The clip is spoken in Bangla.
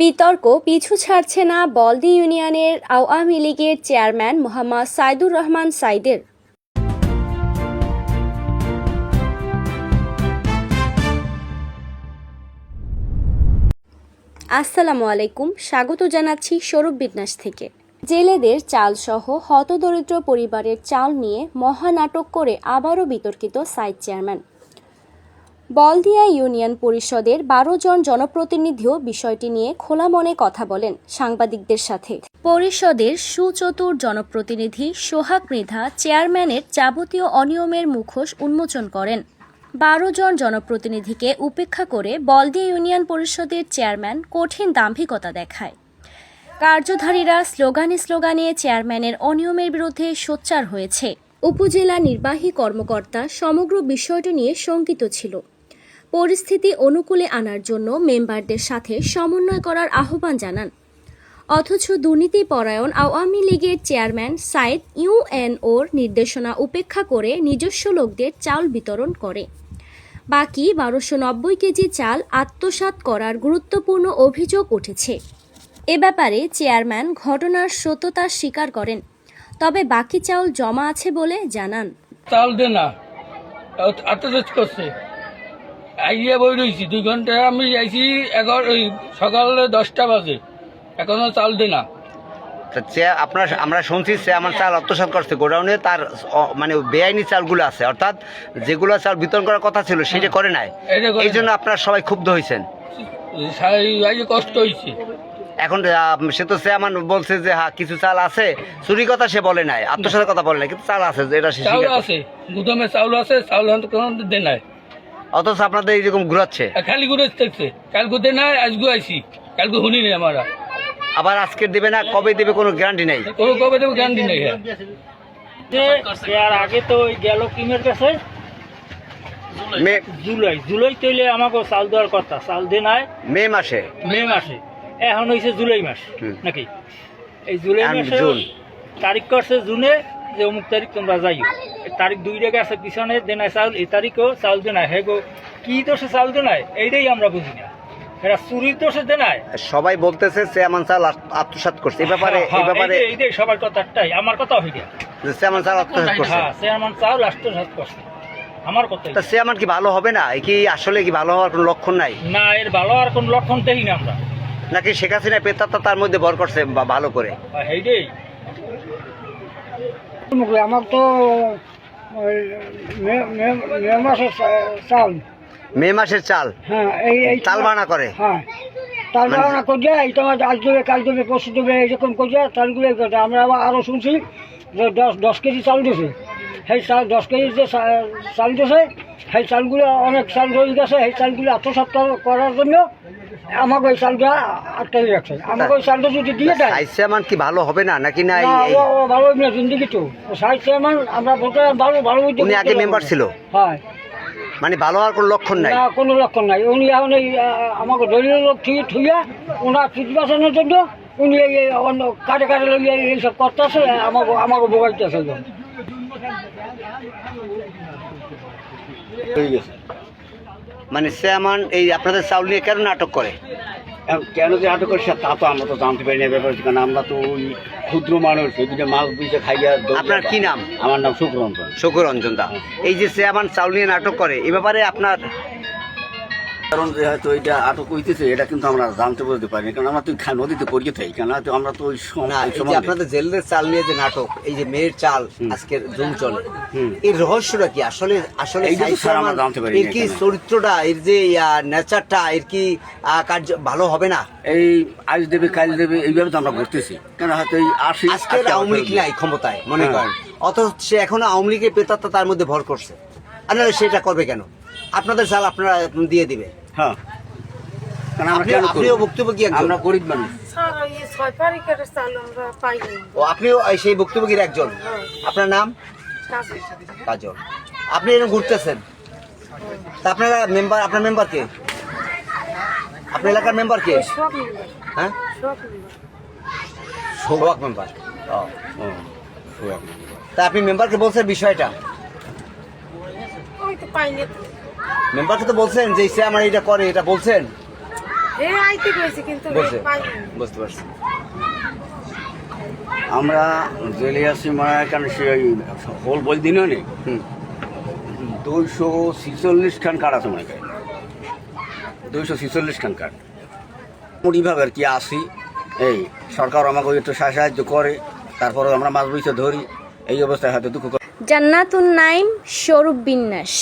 বিতর্ক পিছু ছাড়ছে না বলদি ইউনিয়নের আওয়ামী লীগের চেয়ারম্যান মোহাম্মদ সাইদুর রহমান সাইদের। আসসালামু আলাইকুম, স্বাগত জানাচ্ছি স্বরূপ বিন্যাস থেকে। জেলেদের চালসহ হতদরিদ্র পরিবারের চাল নিয়ে মহানাটক করে আবারও বিতর্কিত সাইদ চেয়ারম্যান। বলদিয়া ইউনিয়ন পরিষদের 12 জন জনপ্রতিনিধিও বিষয়টি নিয়ে খোলা মনে কথা বলেন সাংবাদিকদের সাথে। পরিষদের সুচতুর জনপ্রতিনিধি সোহাগ মৃধা চেয়ারম্যানের যাবতীয় অনিয়মের মুখোশ উন্মোচন করেন। 12 জন জনপ্রতিনিধিকে উপেক্ষা করে বলদিয়া ইউনিয়ন পরিষদের চেয়ারম্যান কঠিন দাম্ভিকতা দেখায়। কার্যধারীরা স্লোগানে চেয়ারম্যানের অনিয়মের বিরুদ্ধে সোচ্চার হয়েছে। উপজেলা নির্বাহী কর্মকর্তা সমগ্র বিষয়টি নিয়ে শঙ্কিত ছিল। পরিস্থিতি অনুকূলে আনার জন্য মেম্বারদের সাথে সমন্বয় করার আহ্বান জানান। অথচ দুর্নীতিপরায়ণ আওয়ামী লীগের চেয়ারম্যান সাইদ ইউএনওর নির্দেশনা উপেক্ষা করে নিজস্ব লোকদের চাল বিতরণ করে। বাকি 1290 কেজি চাল আত্মসাৎ করার গুরুত্বপূর্ণ অভিযোগ উঠেছে। এ ব্যাপারে চেয়ারম্যান ঘটনার সত্যতা স্বীকার করেন, তবে বাকি চাউল জমা আছে বলে জানান। চাল দে না আত্মসাৎ করছে। আইয়া বই রয়েছি 2 ঘন্টা, আমি যাইছি সকালে 10টা বাজে, এখনো চাল দে না। আমরা শুনছি সে আমার চাল আত্মসাৎ করছে গোডাউনে, তার মানে বেআইনি চালগুলো আছে, অর্থাৎ যেগুলো চাল বিতরণ করার কথা ছিল সেটা করে নাই। এই জন্য আপনারা সবাই ক্ষুব্ধ হয়েছেন, কষ্ট হয়েছে। এখন সে তো চেয়ারম্যান বলছে যে হ্যাঁ কিছু চাল আছে, চুরি কথা সে বলে নাই, আত্মসাতের কথা বলে নাই, কিন্তু চাল আছে, এটা চাউল আছে, গুদামে চাউল আছে, চাউল দে নাই। অথচ আপনাদের এইরকম ঘুরাচ্ছে, খালি ঘুরে থাকছে। কালকে দে নাই, আজকে আইসি, কালকে শুনি নেই আমরা। আবার আজকে দেবে না, কবে দেবে কোনো গ্যারান্টি নাই। কবে দেবে গ্যারান্টি নেই। আর আগে তো গেল কিমের কাছে জুলাই তৈলে আমাকে চাল দেওয়ার কথা, চাল দে নাই মে মাসে, এখন হয়েছে জুলাই মাস নাকি? এই জুলাই মাসে তারিখ করছে জুনে যে অমুক তারিখ তোমরা যাইও, তারিখ 2 রেখে আছে পিছনে দেনায় চাউল, এই তারিখও চাউল দেনায়। হে গো কি দোষে চাউল দেনায় এইটাই আমরা বুঝি না, এরা চুরির দোষে দেনায়। সবাই বলতেছে চেয়ারম্যান চাল আত্মসাৎ করছে। এই ব্যাপারে এইটাই সবার কথা একটাই, আমার কথা হইয়া চেয়ারম্যান চাল আত্মসাৎ করছে। চেয়ারম্যান চাউল আত্মসাৎ করছে, আমার কথা। চেয়ারম্যান কি ভালো হবে না? কি আসলে কি ভালো হওয়ার কোনো লক্ষণ নাই? না, এর ভালো হওয়ার কোনো লক্ষণ দেখি না আমরা। নাকি শেখ হাসিনা পেতাত্তা তার মধ্যে ভর করছে ভালো করে? আমার তো চাল, মে মাসের চাল, হ্যাঁ এই চাল বানা করে, হ্যাঁ চাল বানা করছে। এই তোমার আজ দেবে, কাল দেবে, পরশু দেবে, এইরকম করছে চালগুলো করছে। আমরা আবার আরও শুনছি যে 10 কেজি চাল দিয়েছে। সেই চাল 10 কেজি যে চাল দিয়েছে, সেই চালগুলো অনেক চাল রয়ে গেছে। সেই চালগুলো আত্মসাৎ করার জন্য আমাকে ওই চালটা আটকাই রাখছে। আমাকে ওই চালটা যদি দিয়ে দেয়, চেয়ারম্যান কি ভালো হবে না নাকি? না, ভালো হবে না জিন্দিগি তো। সাইড চেয়ারম্যান আমরা বলতে ভালো উনি আগে মেম্বার ছিল, হয় মানে ভালো হওয়ার কোনো লক্ষণ নাই। না, কোনো লক্ষণ নাই। উনি এখন এই আমাকে দলীয় লোক থুইয়া ওনার চিঠি বাঁচানোর জন্য উনি এই অন্য কাটে লইয়া এইসব করতেছে, আমাকে বোগাইতেছে। মানে চেয়ারম্যান এই আপনাদের চাউল নিয়ে কেন নাটক করে? কেন যে আটক করছে তা তো আমরা তো জানতে পারি না ব্যাপার, কারণ আমরা তো ওই ক্ষুদ্র মানুষ, ওইদিকে মাছ বুঝে খাইয়া। আপনার কি নাম? আমার নাম শুক্ররঞ্জন। শুক্ররঞ্জন দা, এই যে চেয়ারম্যান চাউল নিয়ে নাটক করে, এ ব্যাপারে আপনার কারণ যে হয়তো এটা আটক হইতেছে এটা কিন্তু আমরা জানতে বুঝতে পারি, কারণ আমরা তো নদীতে পড়িয়ে থাকি, কেন আমরা তো ওই আপনাদের জেলের চাল নিয়ে যে নাটক, এই যে মেয়ের চাল আজকের জুন চলে, এর রহস্যটা কি আসলে? এর কি চরিত্রটা, এর যে নেচারটা, এর কি কার্য ভালো হবে না? এই আজ দেবে কাল দেবে এইভাবে তো আমরা ঘুরতেছি, কেন হয়তো এই আজকের আওয়ামী লীগ নাই ক্ষমতায় মনে করেন, অথচ সে এখনো আওয়ামী লীগের পেতাত্তা তার মধ্যে ভর করছে। আর সেটা করবে কেন? আপনাদের চাল আপনারা দিয়ে দিবে। হ্যাঁ, আপনিও ভুক্তভোগী, আমরা গরিব মানুষ। ও আপনিও সেই ভুক্তভোগীর একজন। আপনার নাম? কাজল। আপনি এরকম ঘুরতেছেন, তা আপনারা মেম্বার, আপনার মেম্বার কে? আপনার এলাকার মেম্বার কে? হ্যাঁ, সোহাগ মেম্বার। তা আপনি মেম্বারকে বলছেন বিষয়টা? মেম্বারকে তো বলছেন যে সে আমার এটা করে, এটা বলছেন? বলছে বুঝতে পারছি। আমরা জেলে আছি মনে হয় কারণ সে ওই হোল বল দিন নেই 246 খান কার্ড আছে মনে হয় 246 খান কার্ড মোটিভাবে আর কি আসি এই সরকার আমাকে একটু সাহায্য করে তারপরে আমরা মাছ বইতে ধরি এই অবস্থায় হয়তো দুঃখ জান্নাতুন নাইম স্বরূপ বিন্যাস।